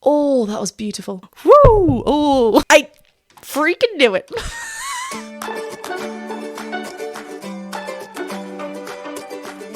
Oh, that was beautiful. Woo! Oh, I freaking knew it.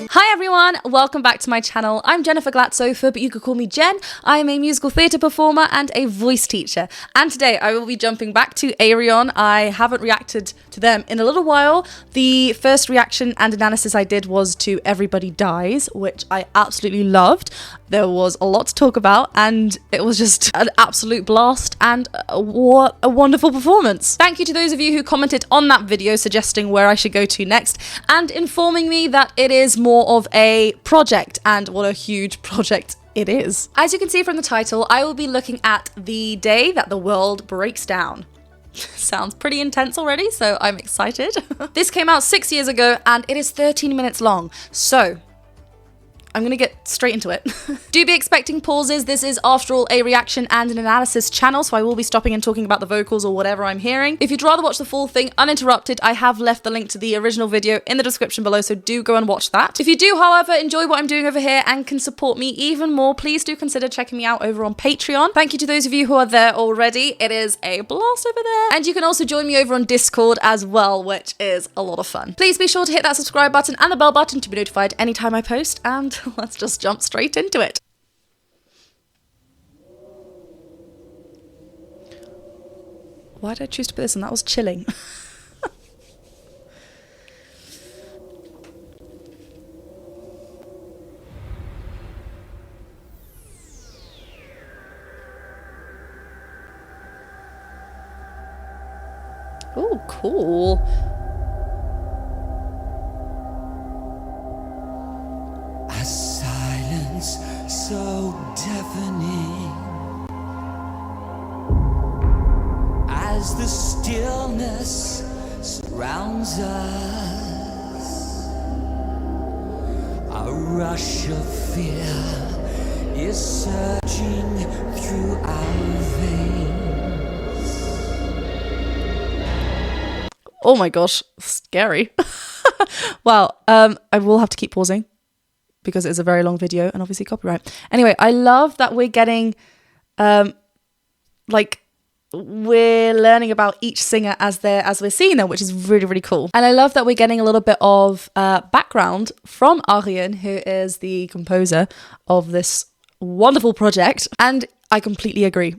Hi everyone, welcome back to my channel. I'm Jennifer Glatzhofer, but you could call me Jen. I am a musical theatre performer and a voice teacher. And today I will be jumping back to Ayreon. I haven't reacted to them in a little while. The first reaction and analysis I did was to Everybody Dies, which I absolutely loved. There was a lot to talk about and it was just an absolute blast, and what a wonderful performance. Thank you to those of you who commented on that video suggesting where I should go to next and informing me that it is more of a project, and what a huge project it is. As you can see from the title, I will be looking at the day that the world breaks down. Sounds pretty intense already, so I'm excited. This came out 6 years ago and it is 13 minutes long, so I'm gonna get straight into it. Do be expecting pauses. This is, after all, a reaction and an analysis channel, so I will be stopping and talking about the vocals or whatever I'm hearing. If you'd rather watch the full thing uninterrupted, I have left the link to the original video in the description below, so do go and watch that. If you do, however, enjoy what I'm doing over here and can support me even more, please do consider checking me out over on Patreon. Thank you to those of you who are there already. It is a blast over there. And you can also join me over on Discord as well, which is a lot of fun. Please be sure to hit that subscribe button and the bell button to be notified anytime I post, and let's just jump straight into it. Why did I choose to put this on? That was chilling. Oh, cool. So deafening as the stillness surrounds us. A rush of fear is surging through our veins. Oh my gosh, scary. Wow, I will have to keep pausing because it's a very long video and obviously copyright. Anyway, I love that we're getting, like, we're learning about each singer as we're seeing them, which is really, really cool. And I love that we're getting a little bit of background from Arjen, who is the composer of this wonderful project. And I completely agree.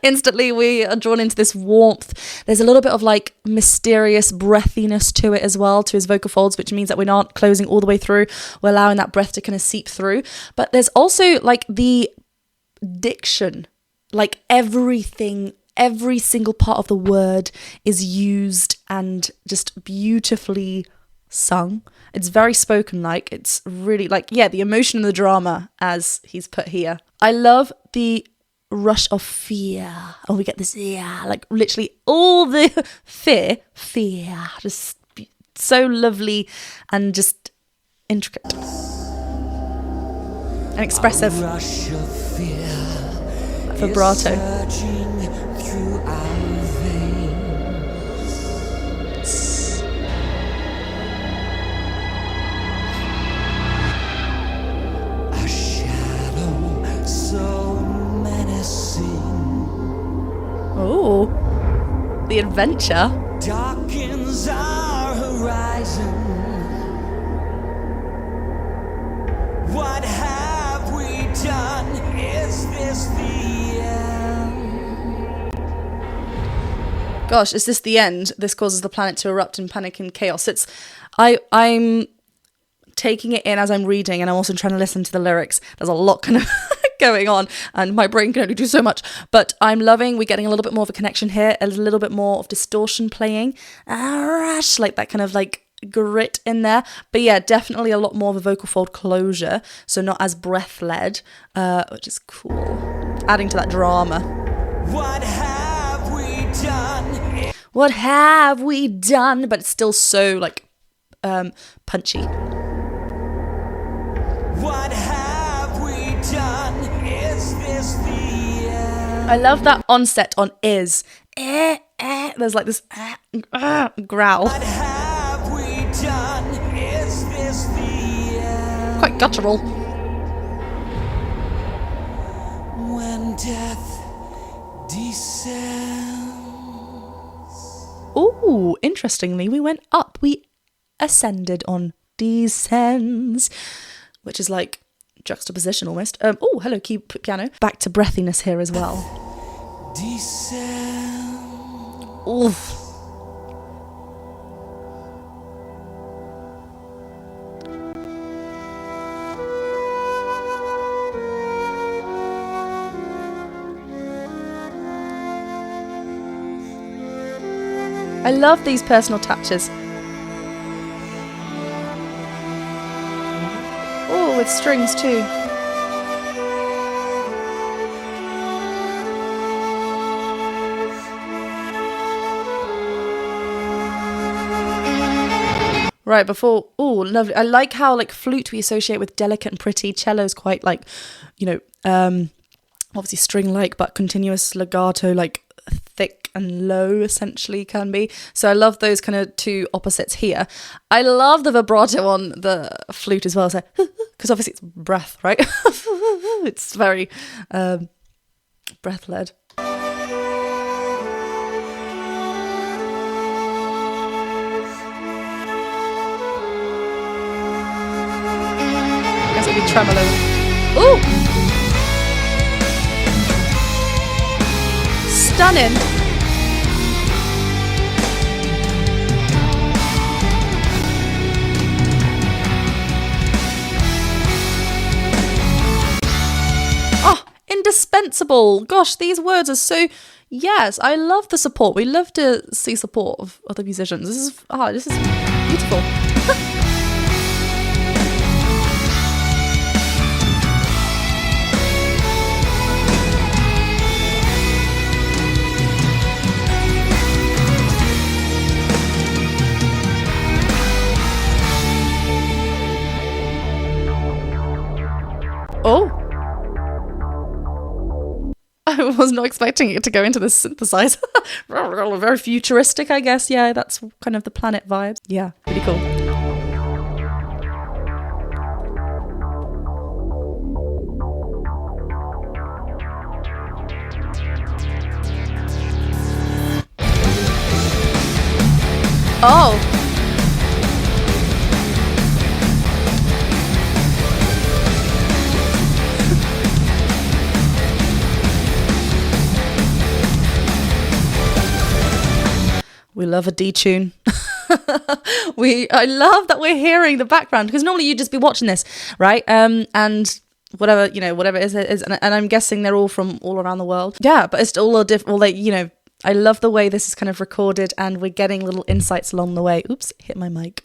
Instantly we are drawn into this warmth. There's a little bit of like mysterious breathiness to it as well, to his vocal folds, which means that we're not closing all the way through. We're allowing that breath to kind of seep through. But there's also like the diction, like everything, every single part of the word is used and just beautifully sung. It's very spoken like. It's really like, yeah, the emotion and the drama as he's put here. I love the rush of fear. Oh, we get this, yeah, like literally all the fear, just so lovely and just intricate and expressive. A rush of fear, vibrato. Through our veins. A shadow so oh, the adventure darkens our horizon. What have we done? Is this the end? Gosh, is this the end? This causes the planet to erupt in panic and chaos. I'm taking it in as I'm reading, and I'm also trying to listen to the lyrics. There's a lot kind of going on and my brain can only do so much, but I'm loving we're getting a little bit more of a connection here, a little bit more of distortion playing, like that kind of like grit in there. But yeah, definitely a lot more of a vocal fold closure, so not as breath led, which is cool, adding to that drama. What have we done? What have we done? But it's still so like punchy. What have we done? Is this the end? I love that onset on is. There's like this growl. What have we done? Is this the end? Quite guttural. when death descends. Oh, interestingly, we went up. We ascended on descends, which is like juxtaposition almost. Oh, hello, key piano. Back to breathiness here as well. Descend. Oof. I love these personal touches. Oh, with strings too. Right, before, oh, lovely. I like how like flute we associate with delicate and pretty. Cello's quite like, you know, obviously string-like, but continuous legato, like thick and low essentially can be. So I love those kind of two opposites here. I love the vibrato on the flute as well. So, because obviously it's breath, right? It's very breath-led. Be tremolo. Ooh! Stunning. Oh, indispensable. Gosh, these words are so... Yes, I love the support. We love to see support of other musicians. This is beautiful. Oh, I was not expecting it to go into this synthesizer. Very futuristic, I guess. Yeah, that's kind of the planet vibes. Yeah, pretty cool. Oh. We love a detune. I love that we're hearing the background, because normally you'd just be watching this, right? And whatever it is, and I'm guessing they're all from all around the world. Yeah, but it's all a different. Well, like, you know, I love the way this is kind of recorded, and we're getting little insights along the way. Oops, hit my mic.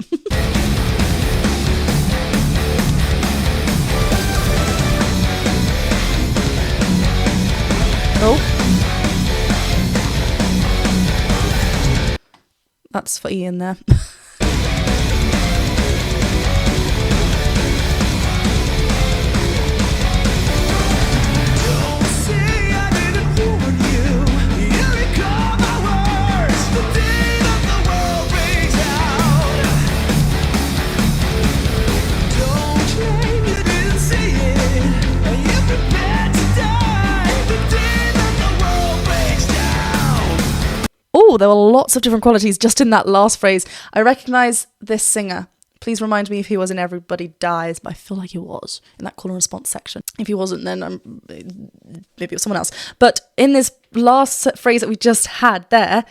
Oh. That's for Ian there. Oh, there were lots of different qualities just in that last phrase. I recognise this singer. Please remind me if he was in Everybody Dies, but I feel like he was in that call and response section. If he wasn't, then maybe it was someone else. But in this last phrase that we just had there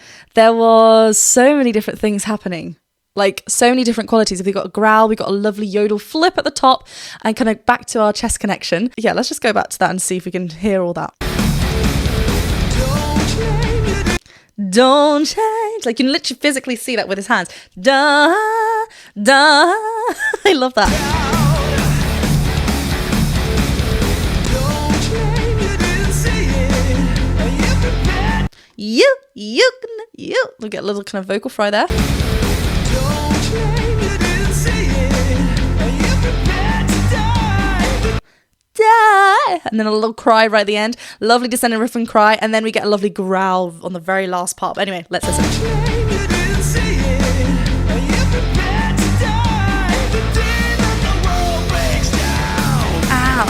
was so many different things happening. Like, so many different qualities. If we got a growl, we got a lovely yodel flip at the top, and kind of back to our chest connection. Yeah, let's just go back to that and see if we can hear all that. Don't change. Like, you can literally physically see that with his hands. Da, da. I love that. You. We'll get a little kind of vocal fry there. Die. And then a little cry right at the end. Lovely descending riff and cry. And then we get a lovely growl on the very last part. But anyway, let's listen. Ow.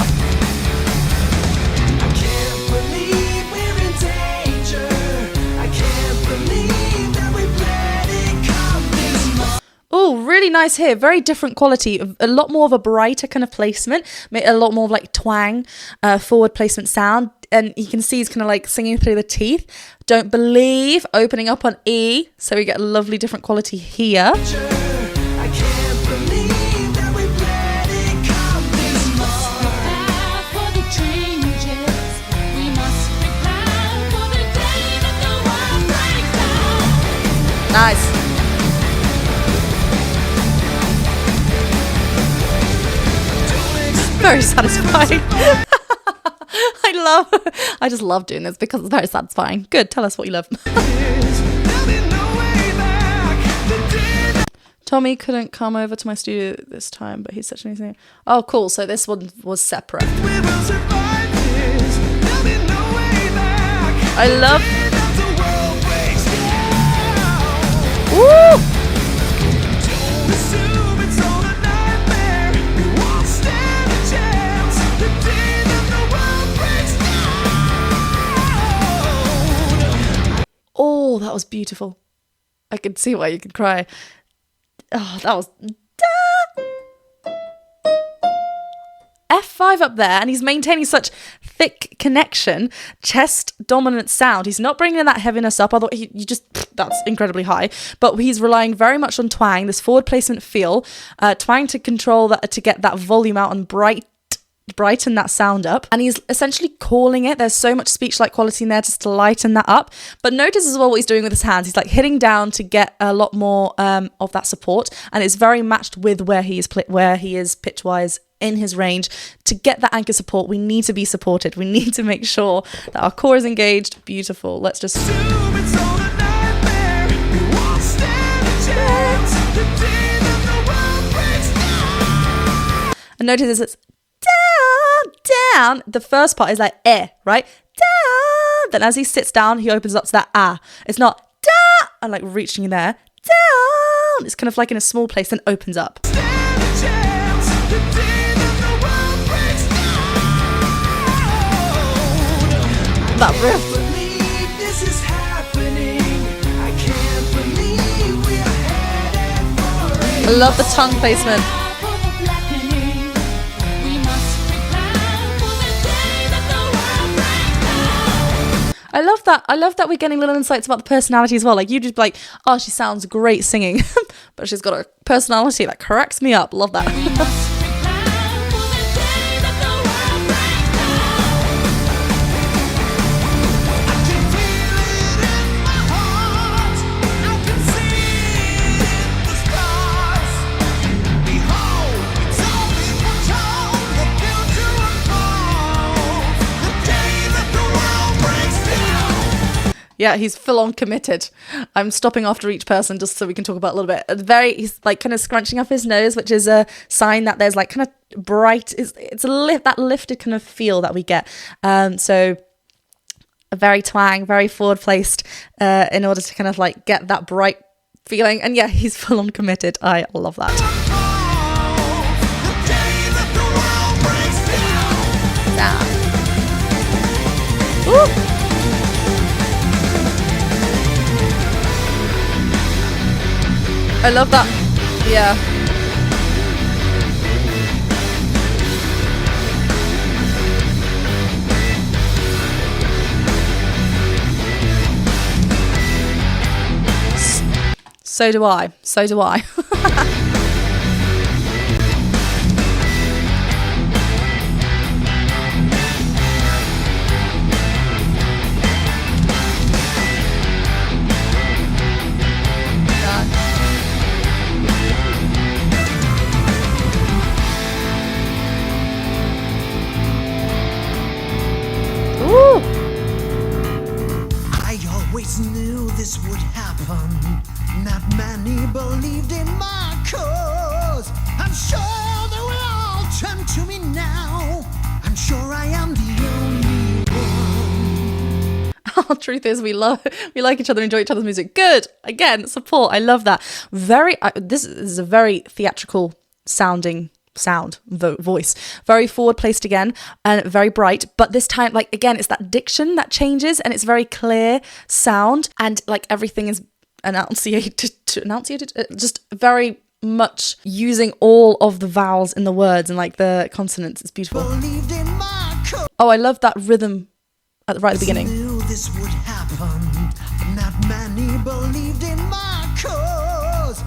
nice here. Very different quality. A lot more of a brighter kind of placement. A lot more of like twang, forward placement sound. And you can see he's kind of like singing through the teeth. Don't believe, opening up on E. So we get a lovely different quality here. I can't believe that we let it come this far. For the changes, we must prepare for the day that the world breaks down. Nice. Very satisfying. I just love doing this because it's very satisfying. Good, tell us what you love. Tommy couldn't come over to my studio this time, but he's such an amazing. Oh, cool. So this one was separate. I love. Woo! Oh, that was beautiful. I could see why you could cry. Oh, that was... F5 up there, and he's maintaining such thick connection, chest dominant sound. He's not bringing that heaviness up, although that's incredibly high, but he's relying very much on twang, this forward placement feel, twang to control that, to get that volume out and brighten that sound up, and he's essentially calling it. There's so much speech-like quality in there just to lighten that up. But notice as well what he's doing with his hands. He's like hitting down to get a lot more of that support, and it's very matched with where he is pitch-wise in his range. To get that anchor support, we need to be supported. We need to make sure that our core is engaged. Beautiful. Let's just... And notice it's down. The first part is like right? Down. Then as he sits down, he opens up to that ah. It's not da and like reaching there. Down. It's kind of like in a small place and opens up. That riff. I love the tongue placement. I love that we're getting little insights about the personality as well. Like you just be like, oh, she sounds great singing, but she's got a personality that cracks me up. Love that. Yeah, he's full on committed. I'm stopping after each person just so we can talk about a little bit. He's like kind of scrunching up his nose, which is a sign that there's like kind of bright. It's that lifted kind of feel that we get. So a very twang, very forward placed, in order to kind of like get that bright feeling. And yeah, he's full on committed. I love that. Ooh. I love that. Yeah. So do I. So do I. Knew this would happen. Not many believed in my cause. I'm sure they will all turn to me now. I'm sure I am the only one. Oh, truth is, we like each other, enjoy each other's music. Good. Again, support. I love that. This is a very theatrical sounding voice, very forward placed again and very bright, but this time, like, again, it's that diction that changes and it's very clear sound, and like everything is enunciated, just very much using all of the vowels in the words and like the consonants. It's beautiful. Believed in my cause. Oh, I love that rhythm right at the beginning. Knew this would happen. Not many believed in my cause.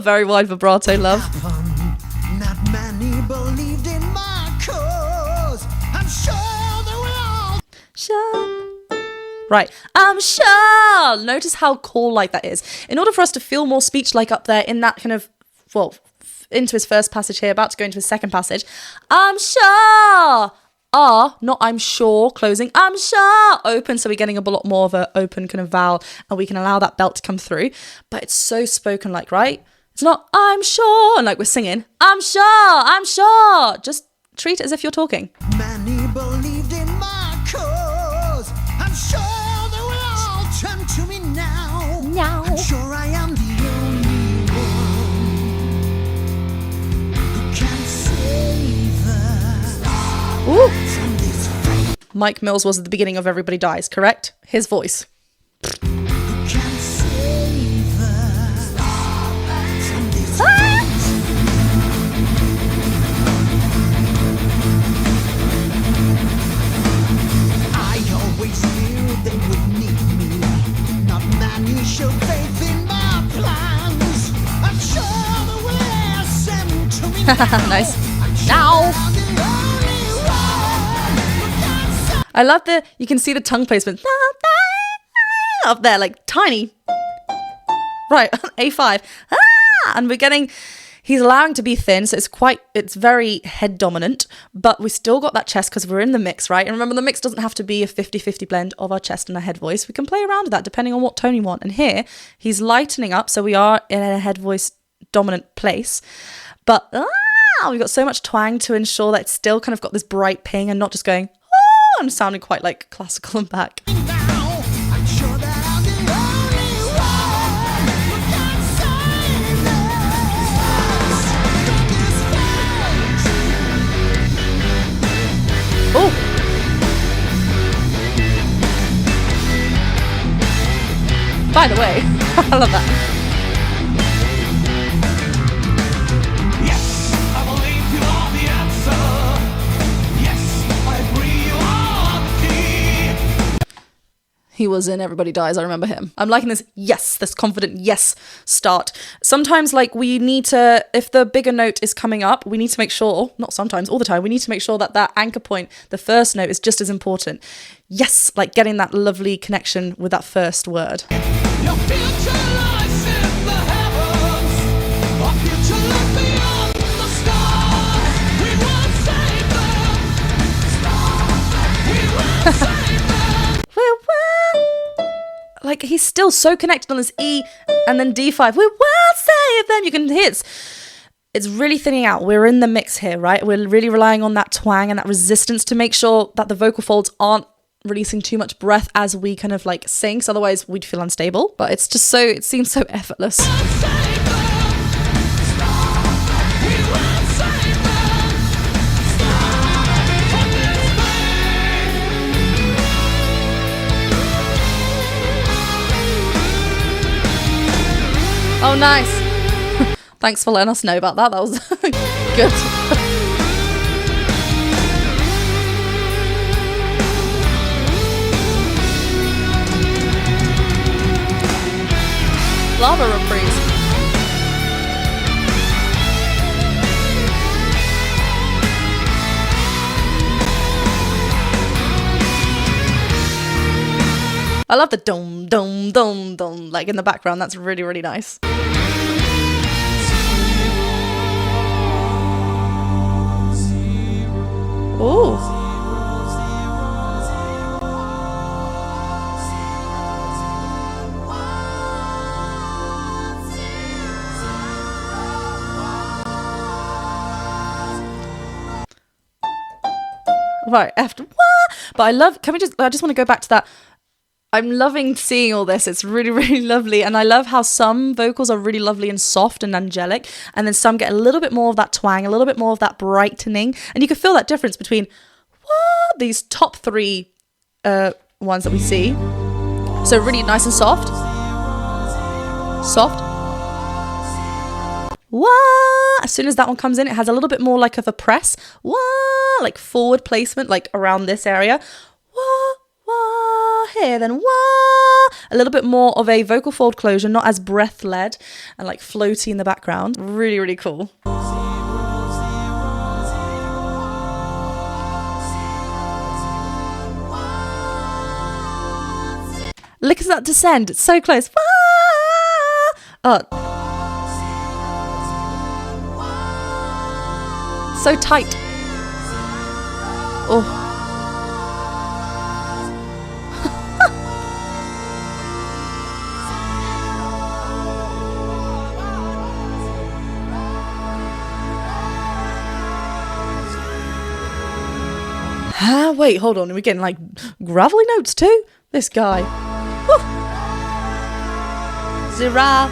Very wide vibrato, love. Not many believed in my cause. I'm sure they will all. Sure. Right, I'm sure. Notice how call-like that is. In order for us to feel more speech-like up there in that kind of, well, into his first passage here, about to go into his second passage, I'm sure. Not I'm sure, closing. I'm sure, open. So we're getting a lot more of an open kind of vowel, and we can allow that belt to come through. But it's so spoken like, right? It's not I'm sure, and like we're singing, I'm sure. Just treat it as if you're talking. Many believed in my cause. I'm sure they will all turn to me now. I'm sure I am the only one who can save us Ooh. from this fate. Mike Mills was at the beginning of Everybody Dies, correct? His voice. Who can save us from this fate? I always knew they would need me. Not many show faith in my plans. I'm sure they will listen to me now. Nice. I'm sure Now. I'm the only one who can save. I love you can see the tongue placement up there, like tiny. Right, A5. And he's allowing to be thin, so it's very head dominant, but we still got that chest because we're in the mix, right? And remember, the mix doesn't have to be a 50-50 blend of our chest and our head voice. We can play around with that depending on what tone you want. And here, he's lightening up, so we are in a head voice dominant place. But we've got so much twang to ensure that it's still kind of got this bright ping and not just going, and sounding quite like classical and back. Now, I'm sure that I'm the only one who can save us from this fate. Oh! By the way, I love that. Yes, I believe you are the answer. Yes, I agree you are the key. He was in Everybody Dies, I remember him. I'm liking this this confident yes start. Sometimes, like, we need to, if the bigger note is coming up, we need to make sure, not sometimes, all the time, we need to make sure that anchor point, the first note, is just as important. Yes, like getting that lovely connection with that first word. Your future lies in the heavens. Our future lies beyond the stars. We will save them. We will save them. Like, he's still so connected on this E and then D5. We will save them. You can hear it's really thinning out. We're in the mix here, right? We're really relying on that twang and that resistance to make sure that the vocal folds aren't releasing too much breath as we kind of like sing, so otherwise we'd feel unstable. But it's just it seems so effortless. Oh, nice. Thanks for letting us know about that. That was good. Lava reprise. I love the dom dom dom dom like in the background. That's really, really nice. Ooh. Right, after but I just want to go back to that. I'm loving seeing all this. It's really, really lovely. And I love how some vocals are really lovely and soft and angelic, and then some get a little bit more of that twang, a little bit more of that brightening. And you can feel that difference between these top three ones that we see. So really nice and soft. Soft. wah. As soon as that one comes in, it has a little bit more like of a press, wah, like forward placement, like around this area, wah, wah, here, then wah. A little bit more of a vocal fold closure, not as breath-led and like floaty in the background. Really, really cool. Look at that descend, it's so close. Oh. So tight. Oh. Wait, hold on. Are we getting like gravelly notes too? This guy. Woo. Zira.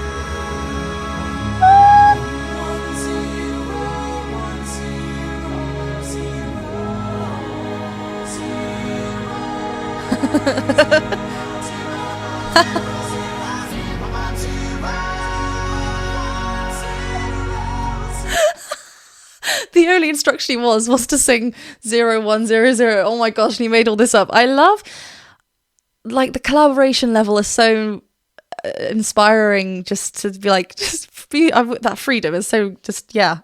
The only instruction he was to sing 0100. Oh my gosh, and he made all this up. I love, like, the collaboration level is so inspiring, just to be like, just be, that freedom is so, just, yeah,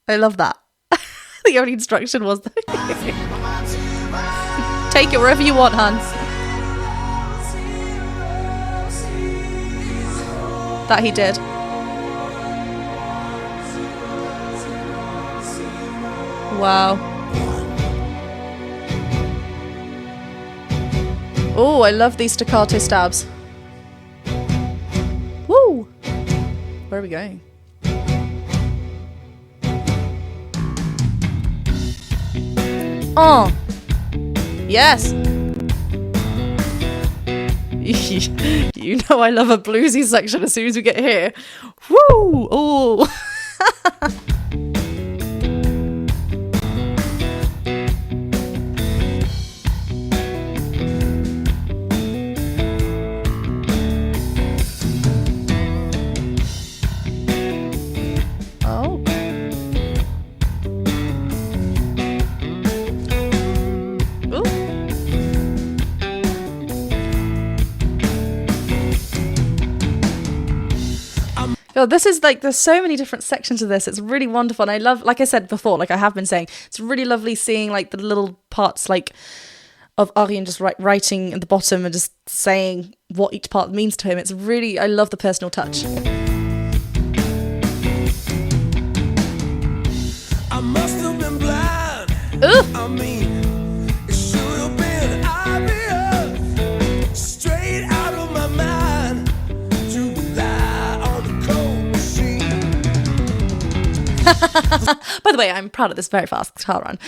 I love that. The only instruction was take it wherever you want, Hans. That he did. Wow. Oh, I love these staccato stabs. Woo! Where are we going? Oh! Yes! You know I love a bluesy section as soon as we get here. Woo! Oh! Oh, this is like, there's so many different sections of this. It's really wonderful. And I love, like I said before, like I have been saying, it's really lovely seeing like the little parts like of Arjen just writing at the bottom and just saying what each part means to him. It's really, I love the personal touch. I must have been blind. Ooh. I mean, it should have been obvious. Straight out of my mind to rely on the cold machine. By the way, I'm proud of this very fast guitar run.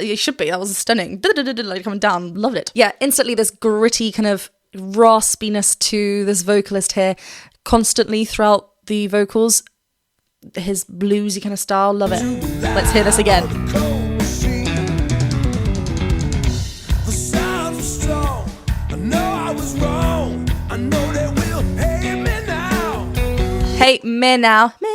You should be. That was stunning. Like coming down. Loved it. Yeah, instantly this gritty kind of raspiness to this vocalist here constantly throughout the vocals. His bluesy kind of style. Love it. Let's hear this again. The sounds were strong. I know I was wrong. I know they will hate me now. Hate me now. Me.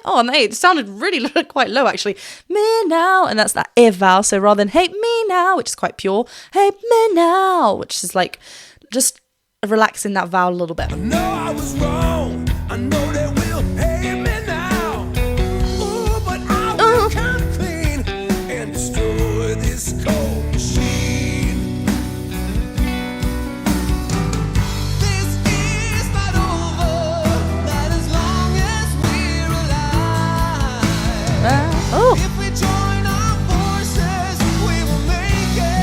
Oh, and it sounded really quite low actually. Me now, and that's that if vowel. So rather than hate me now, which is quite pure, hate me now, which is like just relaxing that vowel a little bit. I know I was wrong. I know they will hate me now. Ooh, but I will come clean and destroy this cold machine. This is not over, not as long as we're alive. Oh. If we join our forces, we will make it.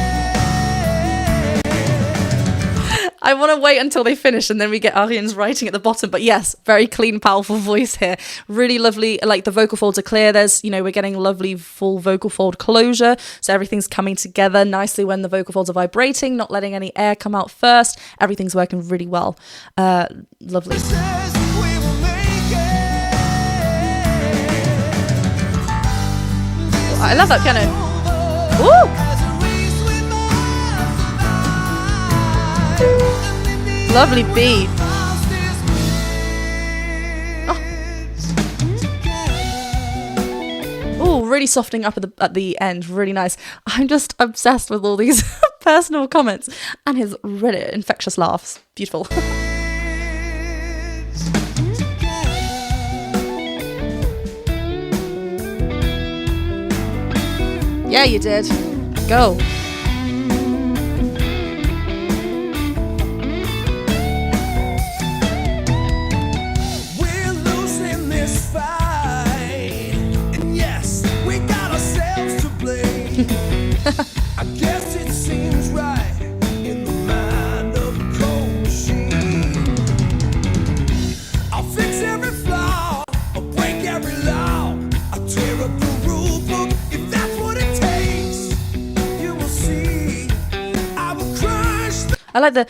I want to wait until they finish and then we get Arjen's writing at the bottom. But yes, very clean, powerful voice here. Really lovely. Like the vocal folds are clear. There's, you know, we're getting lovely full vocal fold closure. So everything's coming together nicely when the vocal folds are vibrating, not letting any air come out first. Everything's working really well. Lovely. Says we will make it. I love that piano. Woo! As a race we must Lovely beat. pass this way. really softening up at the end. Really nice. I'm just obsessed with all these personal comments and his really infectious laughs. Beautiful. Yeah, you did. Go. We're losing this fight, and yes, we got ourselves to blame. I guess it seems right in the mind of a cold machine. I'll fix every flaw, I'll break every law, I'll tear up the rule book if that's what it takes. You will see, I will crush the I like the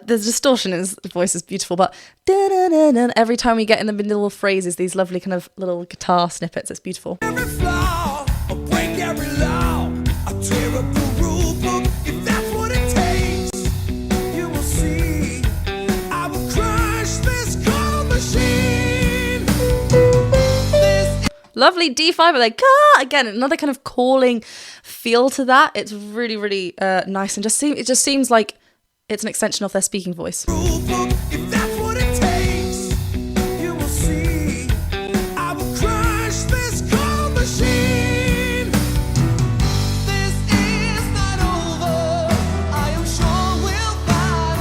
distortion in his voice is beautiful, but every time we get in the middle of phrases, these lovely kind of little guitar snippets, it's beautiful. every flaw, I'll break every law, I'll tear up the rule book if that's what it takes. You will see, I will crush this cold machine. This Lovely D5, but like again, another kind of calling feel to that. It's really, really nice, and it just seems like it's an extension of their speaking voice. rule book if that's what it takes. You will see, I will crush this cold machine. This is not over. I am sure we'll find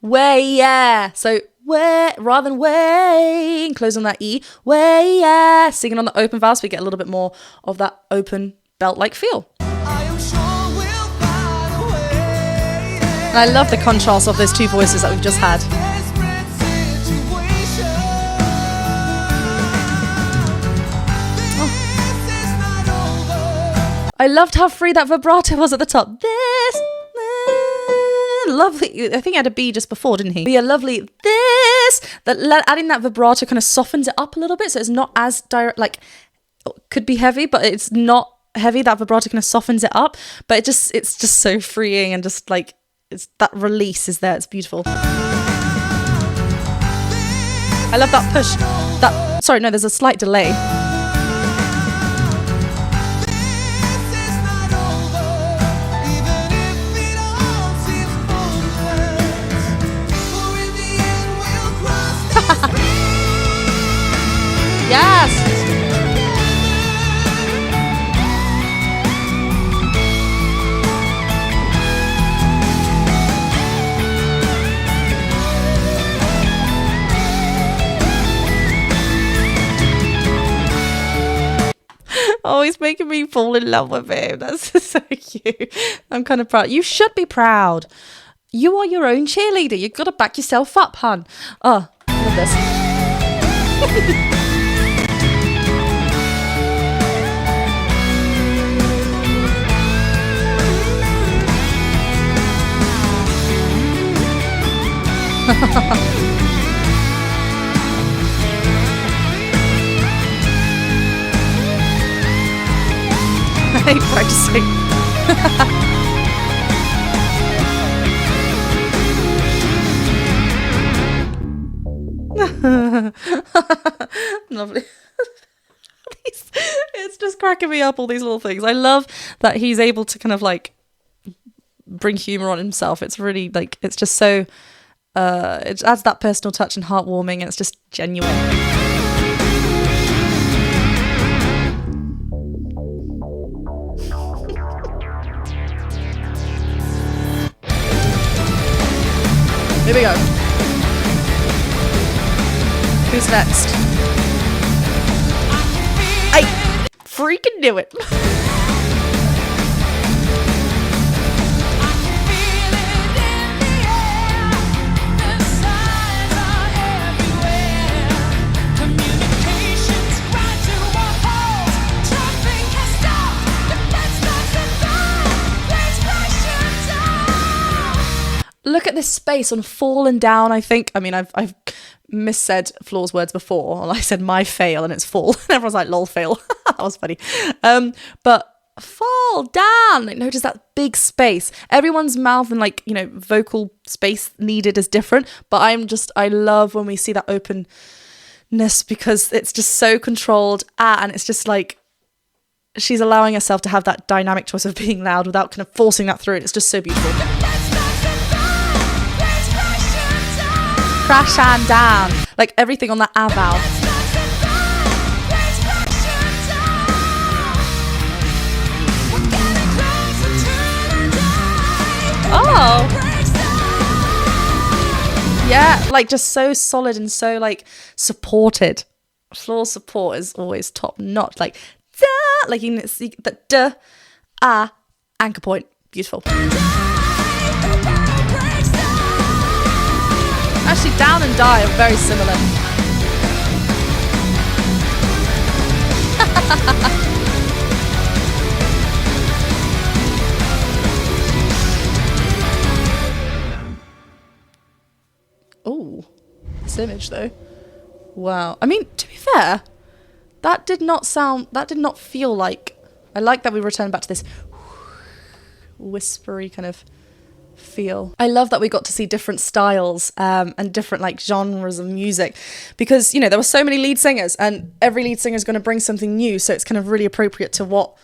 a way. Way, yeah. So where rather than way, close on that E. Way, yeah. Singing on the open vowel, so we get a little bit more of that open belt-like feel. I am sure we'll find a way. And I love the contrast of those two voices that we've just had. Desperate situation. This is not over. I loved how free that vibrato was at the top. This, lovely. I think he had a B just before, didn't he? But yeah, lovely. This, adding that vibrato kind of softens it up a little bit, so it's not as direct. Like, could be heavy, but it's not heavy. That vibrato kind of softens it up, but it's just so freeing, and just like it's that release is there. It's beautiful. I love that push. Sorry, no, there's a slight delay. This is not over, even if it all seems hopeless. For in the end, we'll cross this bridge. Yes. Oh, he's making me fall in love with him. That's so cute. I'm kind of proud. You should be proud. You are your own cheerleader. You've got to back yourself up, hun. Oh, love this. I hate practicing. Lovely. It's just cracking me up, all these little things. I love that he's able to kind of like bring humor on himself. It's really like, it's just so it adds that personal touch and heartwarming, and it's just genuine. Here we go. Who's next? I freaking knew it. Look at this space on fallen down, I think. I mean, I've missaid Floor's words before, and I said my fail and it's fall. And everyone's like, lol, fail. That was funny. But fall down. Like, notice that big space. Everyone's mouth and like, you know, vocal space needed is different. But I love when we see that openness because it's just so controlled, and it's just like she's allowing herself to have that dynamic choice of being loud without kind of forcing that through, and it's just so beautiful. Crash and down, like everything on that A vowel. Oh, yeah, like just so solid and so like supported. Floor support is always top notch. Like da, like you can see that da, ah, anchor point, beautiful. Actually, down and die are very similar. Oh, this image though. Wow. I mean, to be fair, that did not feel like, I like that we returned back to this whispery kind of feel. I love that we got to see different styles and different like genres of music, because you know there were so many lead singers and every lead singer is going to bring something new, so it's kind of really appropriate to what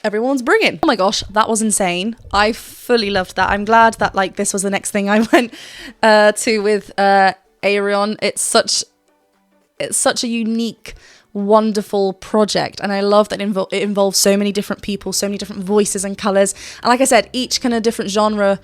everyone's bringing. Oh my gosh, that was insane. I fully loved that. I'm glad that like this was the next thing I went to with Ayreon. It's such a unique, wonderful project, and I love that it involves so many different people, so many different voices and colours, and like I said, each kind of different genre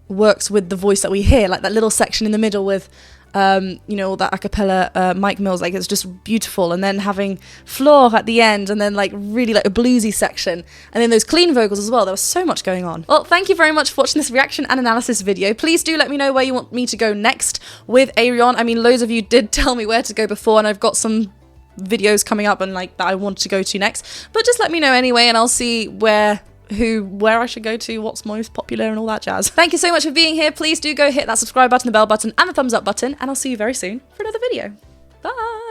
works with the voice that we hear, like that little section in the middle with you know, all that a cappella Mike Mills, like it's just beautiful, and then having Floor at the end, and then like really like a bluesy section, and then those clean vocals as well. There was so much going on. Well, thank you very much for watching this reaction and analysis video. Please do let me know where you want me to go next with Ayreon. I mean, loads of you did tell me where to go before, and I've got some videos coming up and like that I want to go to next, but just let me know anyway, and I'll see where I should go to, what's most popular and all that jazz. Thank you so much for being here. Please do go hit that subscribe button, the bell button and the thumbs up button, and I'll see you very soon for another video. Bye.